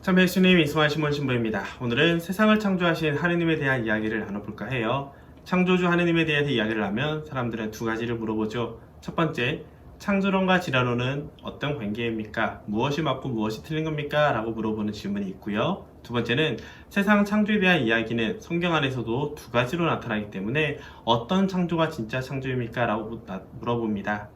참 예수님 이승환 시몬 신부입니다. 오늘은 세상을 창조하신 하느님에 대한 이야기를 나눠볼까 해요. 창조주 하느님에 대해서 이야기를 하면 사람들은 두 가지를 물어보죠. 첫 번째, 창조론과 진화론은 어떤 관계입니까? 무엇이 맞고 무엇이 틀린 겁니까? 라고 물어보는 질문이 있고요. 두 번째는 세상 창조에 대한 이야기는 성경 안에서도 두 가지로 나타나기 때문에 어떤 창조가 진짜 창조입니까? 라고 물어봅니다.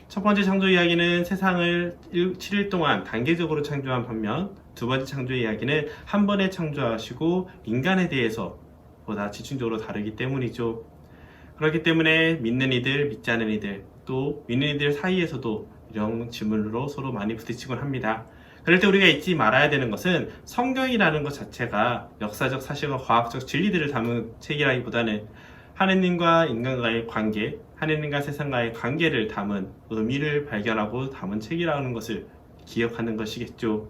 첫 번째 창조 이야기는 세상을 7일 동안 단계적으로 창조한 반면 두 번째 창조 이야기는 한 번에 창조하시고 인간에 대해서 보다 집중적으로 다루기 때문이죠. 그렇기 때문에 믿는 이들, 믿지 않는 이들, 또 믿는 이들 사이에서도 이런 질문으로 서로 많이 부딪히곤 합니다. 그럴 때 우리가 잊지 말아야 되는 것은 성경이라는 것 자체가 역사적 사실과 과학적 진리들을 담은 책이라기보다는 하느님과 인간과의 관계, 하느님과 세상과의 관계를 담은 의미를 발견하고 담은 책이라는 것을 기억하는 것이겠죠.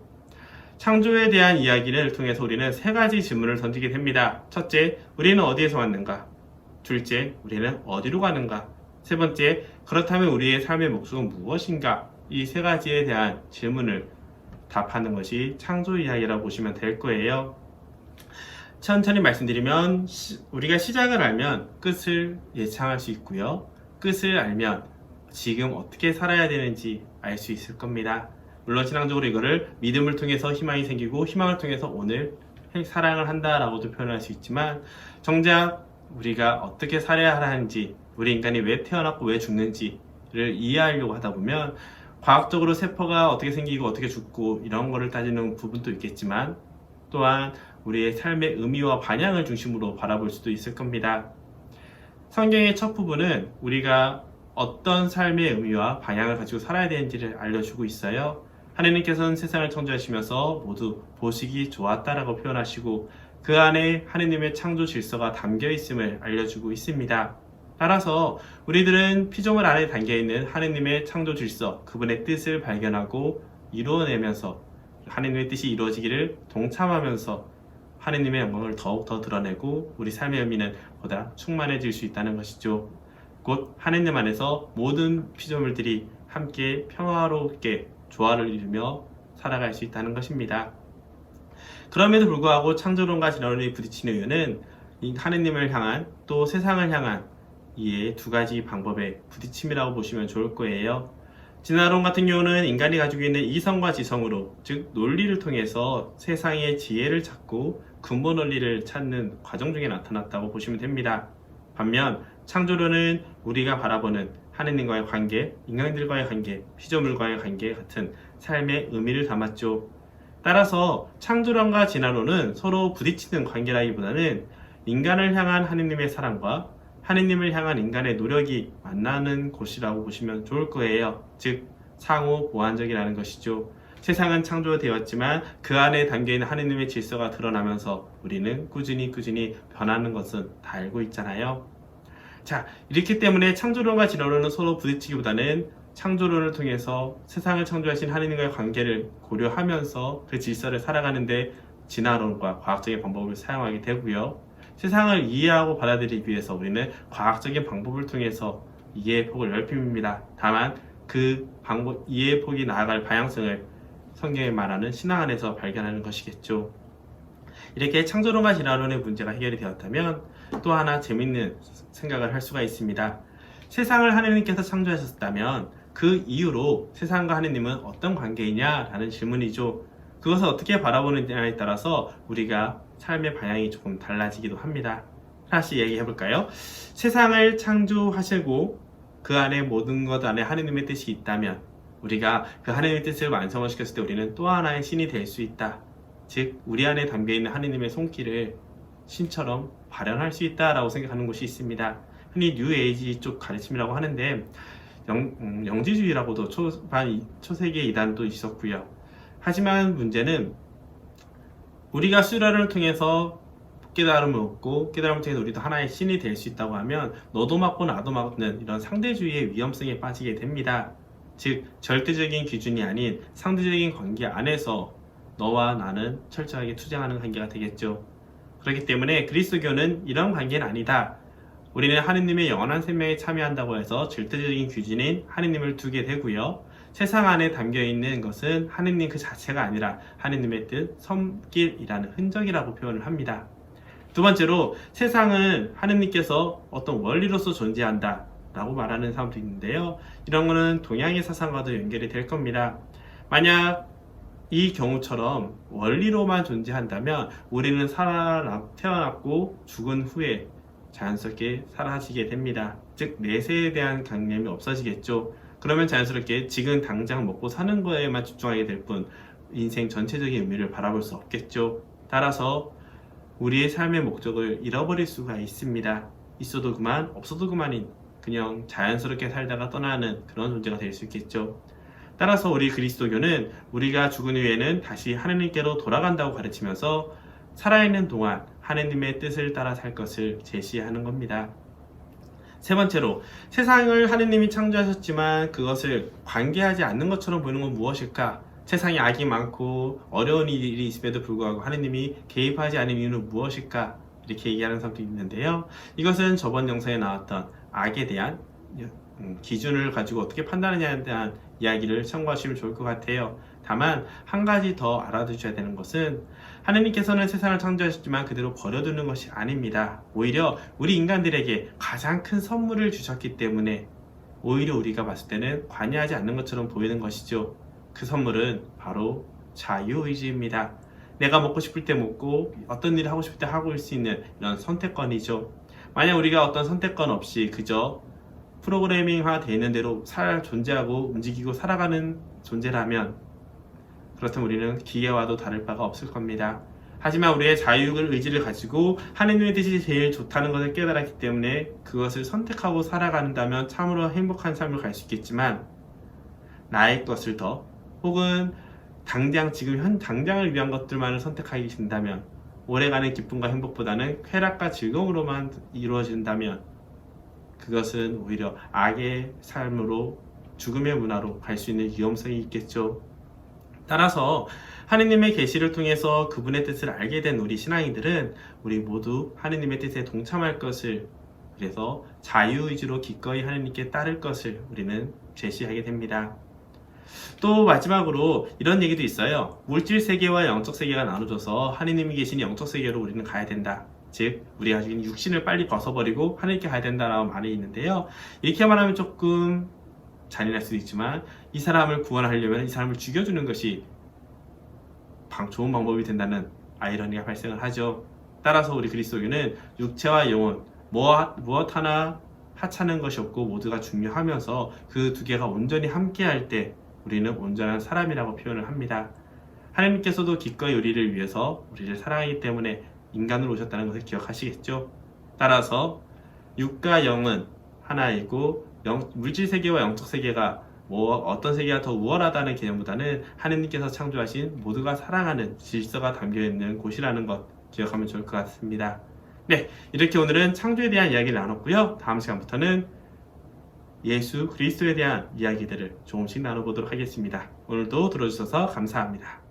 창조에 대한 이야기를 통해서 우리는 세 가지 질문을 던지게 됩니다. 첫째, 우리는 어디에서 왔는가? 둘째, 우리는 어디로 가는가? 세 번째, 그렇다면 우리의 삶의 목적은 무엇인가? 이 세 가지에 대한 질문을 답하는 것이 창조 이야기라고 보시면 될 거예요. 천천히 말씀드리면 우리가 시작을 알면 끝을 예상할 수 있고요. 끝을 알면 지금 어떻게 살아야 되는지 알 수 있을 겁니다. 물론 신앙적으로 이거를 믿음을 통해서 희망이 생기고 희망을 통해서 오늘 사랑을 한다라고도 표현할 수 있지만 정작 우리가 어떻게 살아야 하는지, 우리 인간이 왜 태어났고 왜 죽는지를 이해하려고 하다 보면 과학적으로 세포가 어떻게 생기고 어떻게 죽고 이런 거를 따지는 부분도 있겠지만 또한 우리의 삶의 의미와 반향을 중심으로 바라볼 수도 있을 겁니다. 성경의 첫 부분은 우리가 어떤 삶의 의미와 방향을 가지고 살아야 되는지를 알려주고 있어요. 하느님께서는 세상을 창조하시면서 모두 보시기 좋았다라고 표현하시고 그 안에 하느님의 창조 질서가 담겨 있음을 알려주고 있습니다. 따라서 우리들은 피조물 안에 담겨있는 하느님의 창조 질서, 그분의 뜻을 발견하고 이루어내면서 하느님의 뜻이 이루어지기를 동참하면서 하느님의 영광을 더욱더 드러내고 우리 삶의 의미는 보다 충만해질 수 있다는 것이죠. 곧 하느님 안에서 모든 피조물들이 함께 평화롭게 조화를 이루며 살아갈 수 있다는 것입니다. 그럼에도 불구하고 창조론과 진화론이 부딪히는 이유는 하느님을 향한 또 세상을 향한 이 두 가지 방법의 부딪힘이라고 보시면 좋을 거예요. 진화론 같은 경우는 인간이 가지고 있는 이성과 지성으로, 즉 논리를 통해서 세상의 지혜를 찾고 근본 원리를 찾는 과정 중에 나타났다고 보시면 됩니다. 반면 창조론은 우리가 바라보는 하느님과의 관계, 인간들과의 관계, 피조물과의 관계 같은 삶의 의미를 담았죠. 따라서 창조론과 진화론은 서로 부딪히는 관계라기보다는 인간을 향한 하느님의 사랑과 하느님을 향한 인간의 노력이 만나는 곳이라고 보시면 좋을 거예요. 즉 상호 보완적이라는 것이죠. 세상은 창조되었지만 그 안에 담겨있는 하느님의 질서가 드러나면서 우리는 꾸준히 변하는 것은 다 알고 있잖아요. 자, 이렇기 때문에 창조론과 진화론은 서로 부딪히기보다는 창조론을 통해서 세상을 창조하신 하느님과의 관계를 고려하면서 그 질서를 살아가는데 진화론과 과학적인 방법을 사용하게 되고요. 세상을 이해하고 받아들이기 위해서 우리는 과학적인 방법을 통해서 이해의 폭을 넓힙니다. 다만 그 방법, 이해의 폭이 나아갈 방향성을 성경에 말하는 신앙 안에서 발견하는 것이겠죠. 이렇게 창조론과 진화론의 문제가 해결이 되었다면 또 하나 재밌는 생각을 할 수가 있습니다. 세상을 하느님께서 창조하셨다면 그 이후로 세상과 하느님은 어떤 관계이냐라는 질문이죠. 그것을 어떻게 바라보느냐에 따라서 우리가 삶의 방향이 조금 달라지기도 합니다. 하나씩 얘기해 볼까요? 세상을 창조하시고 그 안에 모든 것 안에 하느님의 뜻이 있다면 우리가 그 하느님의 뜻을 완성을 시켰을 때 우리는 또 하나의 신이 될 수 있다. 즉 우리 안에 담겨있는 하느님의 손길을 신처럼 발현할 수 있다라고 생각하는 곳이 있습니다. 흔히 뉴에이지 쪽 가르침이라고 하는데 영지주의라고도 초세계 이단도 있었고요. 하지만 문제는 우리가 수련을 통해서 깨달음을 얻고 깨달음을 통해서 우리도 하나의 신이 될 수 있다고 하면 너도 맞고 나도 맞는 이런 상대주의의 위험성에 빠지게 됩니다. 즉 절대적인 기준이 아닌 상대적인 관계 안에서 너와 나는 철저하게 투쟁하는 관계가 되겠죠. 그렇기 때문에 그리스도교는 이런 관계는 아니다. 우리는 하느님의 영원한 생명에 참여한다고 해서 절대적인 기준인 하느님을 두게 되고요. 세상 안에 담겨 있는 것은 하느님 그 자체가 아니라 하느님의 뜻, 섬길이라는 흔적이라고 표현을 합니다. 두 번째로 세상은 하느님께서 어떤 원리로서 존재한다 라고 말하는 사람도 있는데요. 이런 거는 동양의 사상과도 연결이 될 겁니다. 만약 이 경우처럼 원리로만 존재한다면 우리는 태어났고 죽은 후에 자연스럽게 사라지게 됩니다. 즉 내세에 대한 관념이 없어지겠죠. 그러면 자연스럽게 지금 당장 먹고 사는 거에만 집중하게 될 뿐 인생 전체적인 의미를 바라볼 수 없겠죠. 따라서 우리의 삶의 목적을 잃어버릴 수가 있습니다. 있어도 그만 없어도 그만인 그냥 자연스럽게 살다가 떠나는 그런 존재가 될 수 있겠죠. 따라서 우리 그리스도교는 우리가 죽은 후에는 다시 하느님께로 돌아간다고 가르치면서 살아있는 동안 하느님의 뜻을 따라 살 것을 제시하는 겁니다. 세 번째로 세상을 하느님이 창조하셨지만 그것을 관계하지 않는 것처럼 보이는 건 무엇일까? 세상에 악이 많고 어려운 일이 있음에도 불구하고 하느님이 개입하지 않은 이유는 무엇일까? 이렇게 얘기하는 사람도 있는데요. 이것은 저번 영상에 나왔던 악에 대한 기준을 가지고 어떻게 판단하냐에 대한 이야기를 참고하시면 좋을 것 같아요. 다만 한 가지 더 알아두셔야 되는 것은 하느님께서는 세상을 창조하셨지만 그대로 버려두는 것이 아닙니다. 오히려 우리 인간들에게 가장 큰 선물을 주셨기 때문에 오히려 우리가 봤을 때는 관여하지 않는 것처럼 보이는 것이죠. 그 선물은 바로 자유의지입니다. 내가 먹고 싶을 때 먹고 어떤 일을 하고 싶을 때 하고 올 수 있는 이런 선택권이죠. 만약 우리가 어떤 선택권 없이 그저 프로그래밍화 되어 있는 대로 존재하고 움직이고 살아가는 존재라면 그렇다면 우리는 기계와도 다를 바가 없을 겁니다. 하지만 우리의 자유의지를 가지고 하느님의 뜻이 제일 좋다는 것을 깨달았기 때문에 그것을 선택하고 살아간다면 참으로 행복한 삶을 갈 수 있겠지만 나의 것을 더 혹은 지금 당장을 위한 것들만을 선택하게 된다면 오래가는 기쁨과 행복보다는 쾌락과 즐거움으로만 이루어진다면 그것은 오히려 악의 삶으로 죽음의 문화로 갈 수 있는 위험성이 있겠죠. 따라서 하느님의 계시를 통해서 그분의 뜻을 알게 된 우리 신앙인들은 우리 모두 하느님의 뜻에 동참할 것을 그래서 자유의지로 기꺼이 하느님께 따를 것을 우리는 제시하게 됩니다. 또 마지막으로 이런 얘기도 있어요. 물질 세계와 영적 세계가 나눠져서 하느님이 계신 영적 세계로 우리는 가야 된다. 즉 우리가 지금 육신을 빨리 벗어버리고 하느님께 가야 된다라는 말이 있는데요. 이렇게 말하면 조금 잔인할 수도 있지만 이 사람을 구원하려면 이 사람을 죽여주는 것이 좋은 방법이 된다는 아이러니가 발생을 하죠. 따라서 우리 그리스도교는 육체와 영혼 무엇 하나 하찮은 것이 없고 모두가 중요하면서 그 두 개가 온전히 함께할 때 우리는 온전한 사람이라고 표현을 합니다. 하나님께서도 기꺼이 우리를 위해서 우리를 사랑하기 때문에 인간으로 오셨다는 것을 기억하시겠죠. 따라서 육과 영은 하나이고 물질 세계와 영적 세계가 어떤 세계가 더 우월하다는 개념보다는 하느님께서 창조하신 모두가 사랑하는 질서가 담겨있는 곳이라는 것 기억하면 좋을 것 같습니다. 네, 이렇게 오늘은 창조에 대한 이야기를 나눴고요. 다음 시간부터는 예수 그리스도에 대한 이야기들을 조금씩 나눠보도록 하겠습니다. 오늘도 들어주셔서 감사합니다.